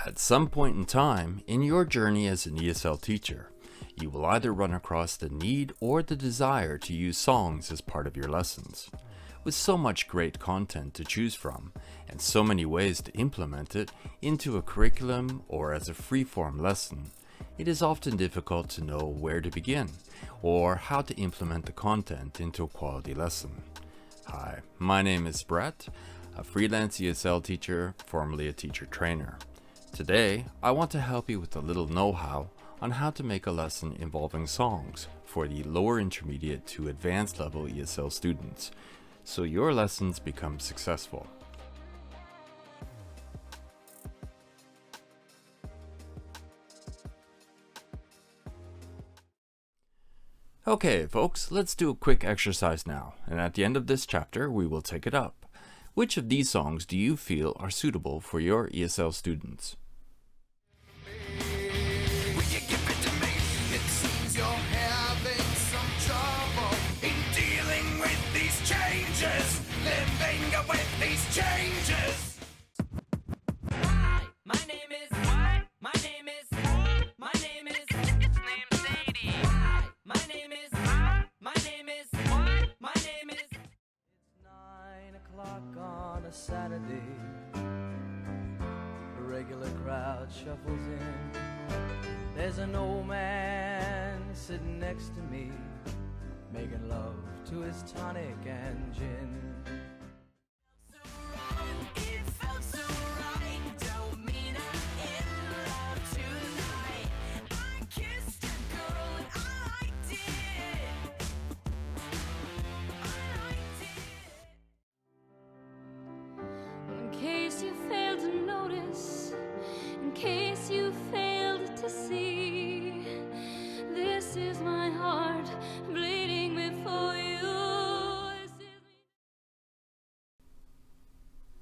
At some point in time in your journey as an ESL teacher, you will either run across the need or the desire to use songs as part of your lessons. With so much great content to choose from, and so many ways to implement it into a curriculum or as a free-form lesson, it is often difficult to know where to begin, or how to implement the content into a quality lesson. Hi, my name is Brett, a freelance ESL teacher, formerly a teacher trainer. Today, I want to help you with a little know-how on how to make a lesson involving songs for the lower intermediate to advanced level ESL students, so your lessons become successful. Okay, folks, let's do a quick exercise now, and at the end of this chapter, we will take it up. Which of these songs do you feel are suitable for your ESL students? Saturday, a regular crowd shuffles in. There's an old man sitting next to me, making love to his tonic and gin. In case you failed to see, this is my heart bleeding before you.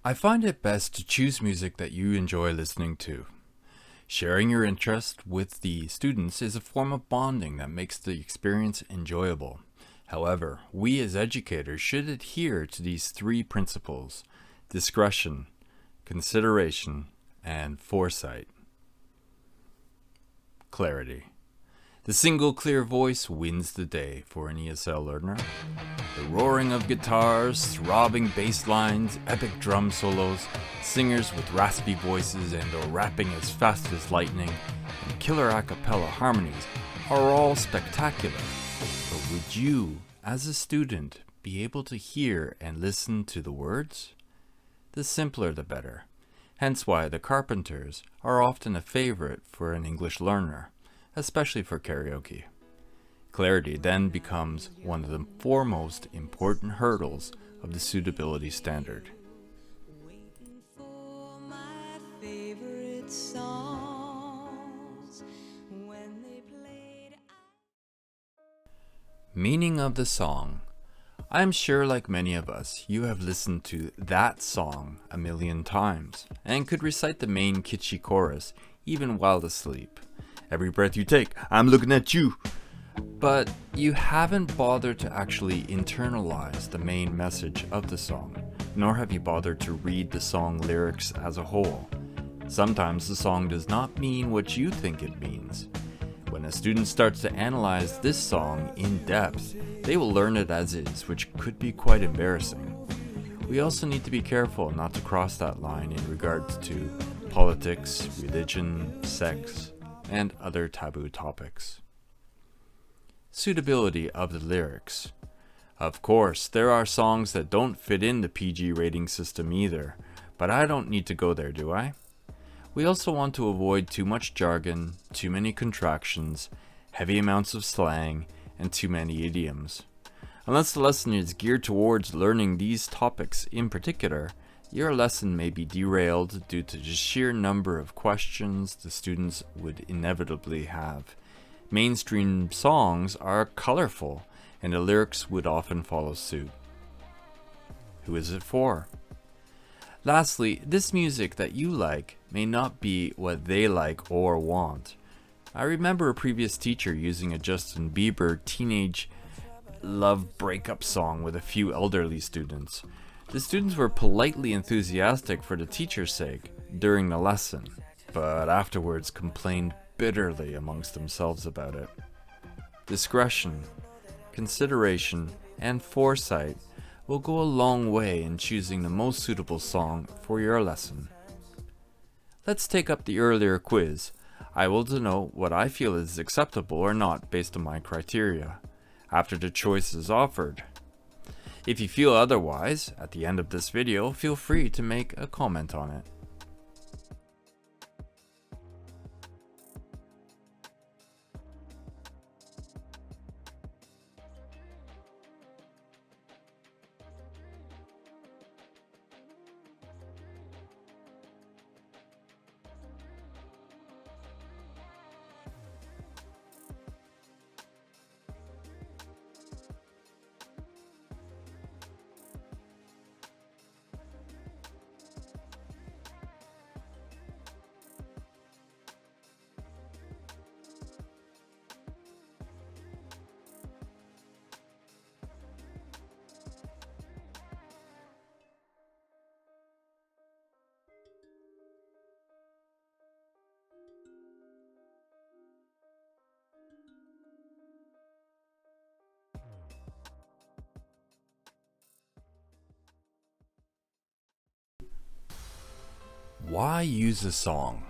I find it best to choose music that you enjoy listening to. Sharing your interest with the students is a form of bonding that makes the experience enjoyable. However, we as educators should adhere to these three principles: discretion, consideration, and foresight. Clarity. The single clear voice wins the day for an ESL learner. The roaring of guitars, throbbing bass lines, epic drum solos, singers with raspy voices and or rapping as fast as lightning, and killer a cappella harmonies are all spectacular. But would you, as a student, be able to hear and listen to the words? The simpler the better. Hence why the Carpenters are often a favorite for an English learner, especially for karaoke. Clarity then becomes one of the foremost important hurdles of the suitability standard. Waiting for my favorite songs when they played. Meaning of the song. I am sure, like many of us, you have listened to that song a million times and could recite the main kitschy chorus even while asleep. Every breath you take, I'm looking at you. But you haven't bothered to actually internalize the main message of the song, nor have you bothered to read the song lyrics as a whole. Sometimes the song does not mean what you think it means. When a student starts to analyze this song in depth, they will learn it as is, which could be quite embarrassing. We also need to be careful not to cross that line in regards to politics, religion, sex, and other taboo topics. Suitability of the lyrics. Of course, there are songs that don't fit in the PG rating system either, but I don't need to go there, do I? We also want to avoid too much jargon, too many contractions, heavy amounts of slang, and too many idioms. Unless the lesson is geared towards learning these topics in particular, your lesson may be derailed due to the sheer number of questions the students would inevitably have. Mainstream songs are colorful, and the lyrics would often follow suit. Who is it for? Lastly, this music that you like may not be what they like or want. I remember a previous teacher using a Justin Bieber teenage love breakup song with a few elderly students. The students were politely enthusiastic for the teacher's sake during the lesson, but afterwards complained bitterly amongst themselves about it. Discretion, consideration, and foresight will go a long way in choosing the most suitable song for your lesson. Let's take up the earlier quiz. I will denote what I feel is acceptable or not based on my criteria, after the choice is offered. If you feel otherwise, at the end of this video, feel free to make a comment on it. Why use a song?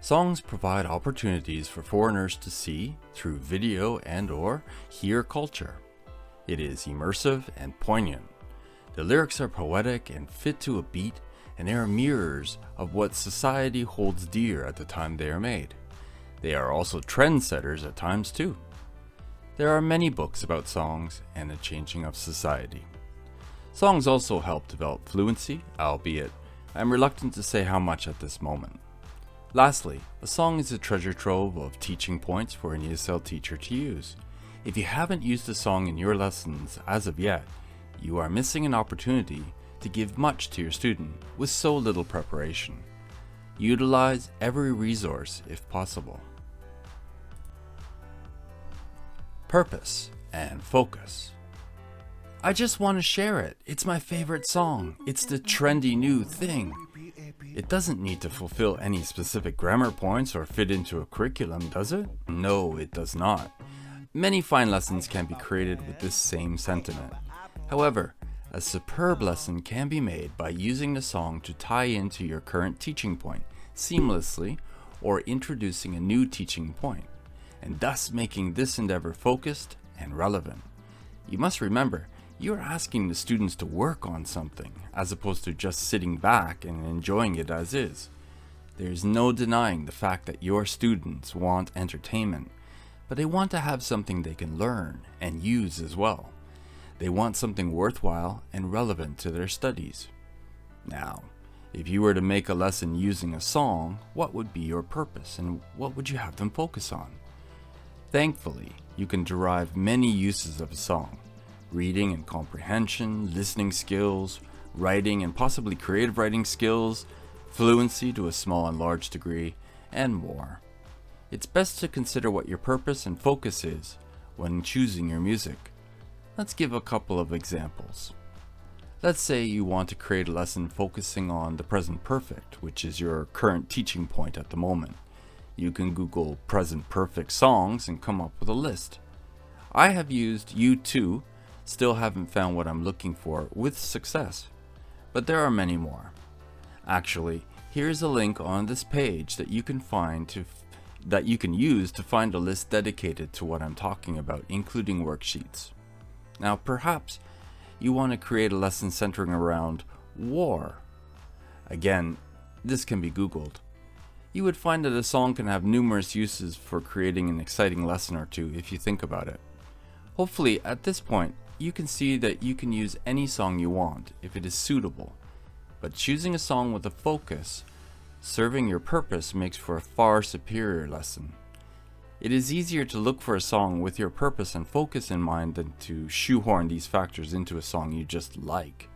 Songs provide opportunities for foreigners to see, through video and/or hear culture. It is immersive and poignant. The lyrics are poetic and fit to a beat, and they are mirrors of what society holds dear at the time they are made. They are also trendsetters at times too. There are many books about songs and the changing of society. Songs also help develop fluency, albeit I'm reluctant to say how much at this moment. Lastly, a song is a treasure trove of teaching points for an ESL teacher to use. If you haven't used a song in your lessons as of yet, you are missing an opportunity to give much to your student with so little preparation. Utilize every resource if possible. Purpose and focus. I just want to share it. It's my favorite song. It's the trendy new thing. It doesn't need to fulfill any specific grammar points or fit into a curriculum, does it? No, it does not. Many fine lessons can be created with this same sentiment. However, a superb lesson can be made by using the song to tie into your current teaching point seamlessly or introducing a new teaching point, and thus making this endeavor focused and relevant. You must remember, you're asking the students to work on something, as opposed to just sitting back and enjoying it as is. There's no denying the fact that your students want entertainment, but they want to have something they can learn and use as well. They want something worthwhile and relevant to their studies. Now, if you were to make a lesson using a song, what would be your purpose and what would you have them focus on? Thankfully, you can derive many uses of a song. Reading and comprehension, listening skills, writing and possibly creative writing skills, fluency to a small and large degree, and more. It's best to consider what your purpose and focus is when choosing your music. Let's give a couple of examples. Let's say you want to create a lesson focusing on the present perfect, which is your current teaching point at the moment. You can Google present perfect songs and come up with a list. I have used U2, still haven't found what I'm looking for with success, but there are many more. Actually, here's a link on this page that you can use to find a list dedicated to what I'm talking about, including worksheets. Now, perhaps you want to create a lesson centering around war. Again, this can be Googled. You would find that a song can have numerous uses for creating an exciting lesson or two if you think about it. Hopefully, at this point, you can see that you can use any song you want if it is suitable, but choosing a song with a focus, serving your purpose, makes for a far superior lesson. It is easier to look for a song with your purpose and focus in mind than to shoehorn these factors into a song you just like.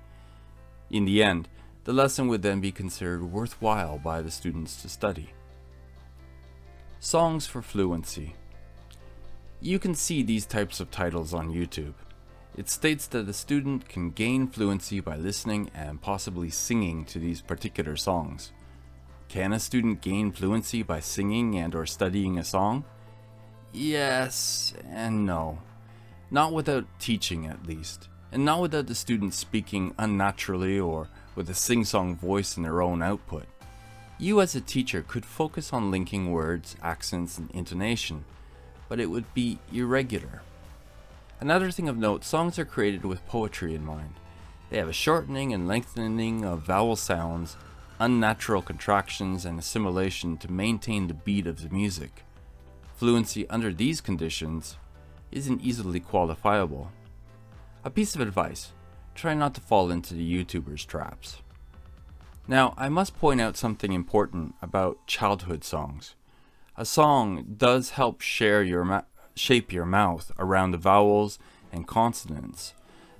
In the end, the lesson would then be considered worthwhile by the students to study. Songs for fluency. You can see these types of titles on YouTube. It states that a student can gain fluency by listening and possibly singing to these particular songs. Can a student gain fluency by singing and or studying a song? Yes and no. Not without teaching, at least, and not without the students speaking unnaturally or with a sing-song voice in their own output. You as a teacher could focus on linking words, accents, and intonation, but it would be irregular. Another thing of note, songs are created with poetry in mind. They have a shortening and lengthening of vowel sounds, unnatural contractions, and assimilation to maintain the beat of the music. Fluency under these conditions isn't easily quantifiable. A piece of advice: try not to fall into the YouTubers' traps. Now, I must point out something important about childhood songs. A song does help shape your mouth around the vowels and consonants,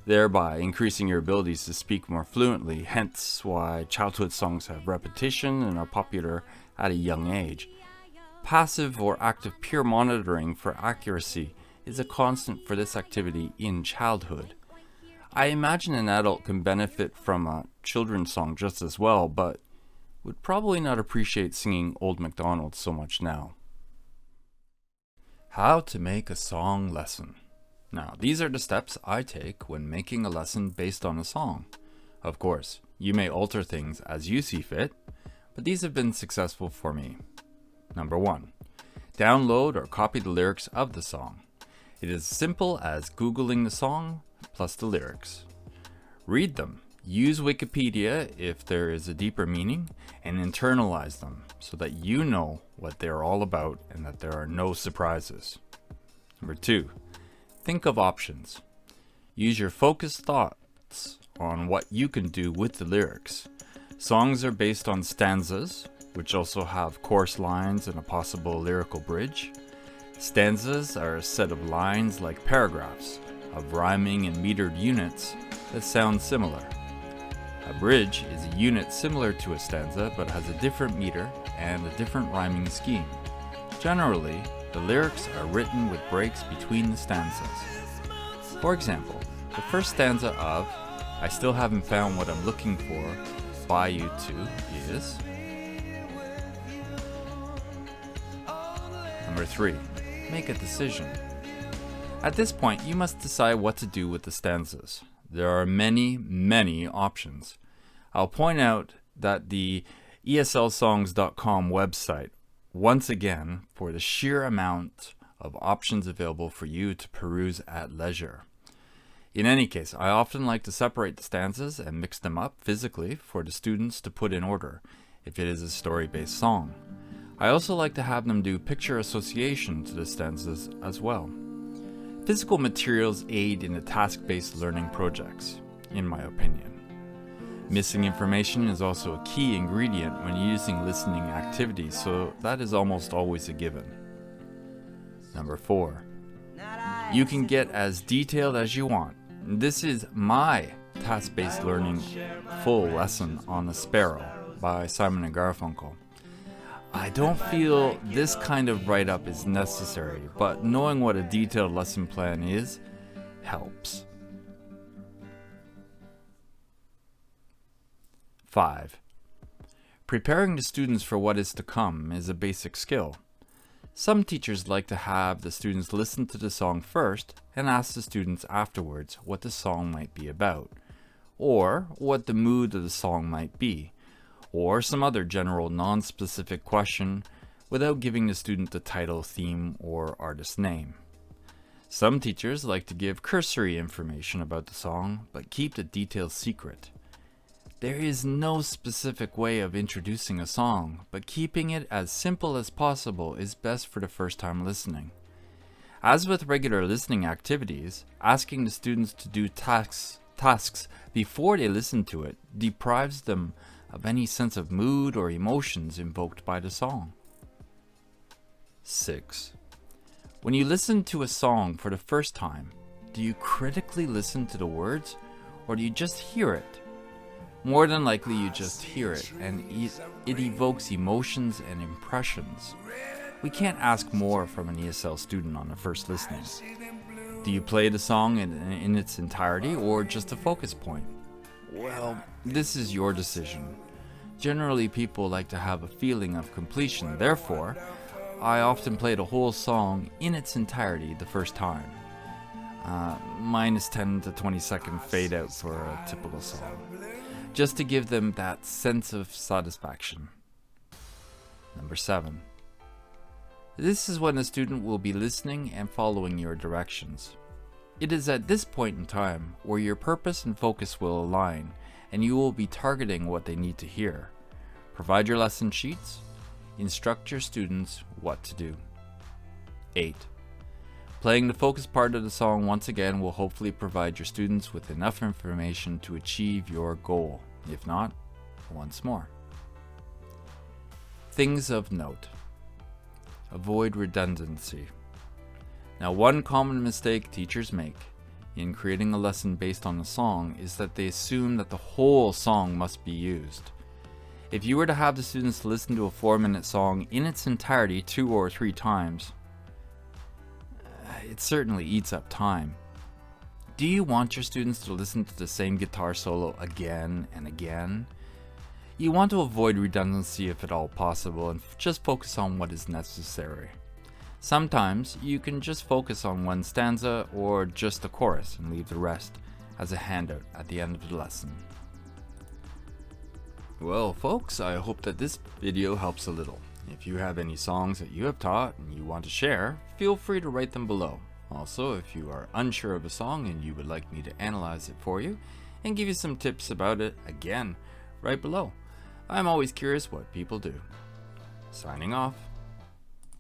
thereby increasing your abilities to speak more fluently, hence why childhood songs have repetition and are popular at a young age. Passive or active peer monitoring for accuracy is a constant for this activity in childhood. I imagine an adult can benefit from a children's song just as well, but would probably not appreciate singing Old MacDonald so much now. How to make a song lesson. Now, these are the steps I take when making a lesson based on a song. Of course, you may alter things as you see fit, but these have been successful for me. Number 1. Download or copy the lyrics of the song. It is as simple as Googling the song plus the lyrics. Read them. Use Wikipedia if there is a deeper meaning, and internalize them so that you know what they're all about and that there are no surprises. Number 2. Think of options. Use your focused thoughts on what you can do with the lyrics. Songs are based on stanzas, which also have chorus lines and a possible lyrical bridge. Stanzas are a set of lines like paragraphs of rhyming and metered units that sound similar. A bridge is a unit similar to a stanza but has a different meter and a different rhyming scheme. Generally, the lyrics are written with breaks between the stanzas. For example, the first stanza of "I Still Haven't Found What I'm Looking For" by U2 is Number 3. Make a decision. At this point, you must decide what to do with the stanzas. There are many options. I'll point out that the ESLSongs.com website, once again, for the sheer amount of options available for you to peruse at leisure. In any case, I often like to separate the stanzas and mix them up physically for the students to put in order, if it is a story-based song. I also like to have them do picture association to the stanzas as well. Physical materials aid in the task-based learning projects, in my opinion. Missing information is also a key ingredient when using listening activities, so that is almost always a given. Number 4. You can get as detailed as you want. This is my task-based learning full lesson on The Sparrow by Simon & Garfunkel. I don't feel this kind of write-up is necessary, but knowing what a detailed lesson plan is helps. 5. Preparing the students for what is to come is a basic skill. Some teachers like to have the students listen to the song first and ask the students afterwards what the song might be about, or what the mood of the song might be, or some other general non-specific question without giving the student the title, theme, or artist name. Some teachers like to give cursory information about the song, but keep the details secret. There is no specific way of introducing a song, but keeping it as simple as possible is best for the first time listening. As with regular listening activities, asking the students to do tasks before they listen to it deprives them of any sense of mood or emotions invoked by the song. 6. When you listen to a song for the first time, do you critically listen to the words, or do you just hear it? More than likely you just hear it, and it evokes emotions and impressions. We can't ask more from an ESL student on a first listening. Do you play the song in its entirety, or just a focus point? Well, this is your decision. Generally, people like to have a feeling of completion. Therefore, I often play the whole song in its entirety the first time. Minus 10 to 20 second fade out for a typical song, just to give them that sense of satisfaction. Number 7. This is when the student will be listening and following your directions. It is at this point in time where your purpose and focus will align, and you will be targeting what they need to hear. Provide your lesson sheets. Instruct your students what to do. 8. Playing the focus part of the song once again will hopefully provide your students with enough information to achieve your goal. If not, once more. Things of note. Avoid redundancy. Now, one common mistake teachers make in creating a lesson based on a song is that they assume that the whole song must be used. If you were to have the students listen to a 4-minute song in its entirety 2 or 3 times, it certainly eats up time. Do you want your students to listen to the same guitar solo again and again? You want to avoid redundancy if at all possible and just focus on what is necessary. Sometimes you can just focus on one stanza or just the chorus and leave the rest as a handout at the end of the lesson. Well, folks, I hope that this video helps a little. If you have any songs that you have taught and you want to share, feel free to write them below. Also, if you are unsure of a song and you would like me to analyze it for you and give you some tips about it, again, write below. I'm always curious what people do. Signing off.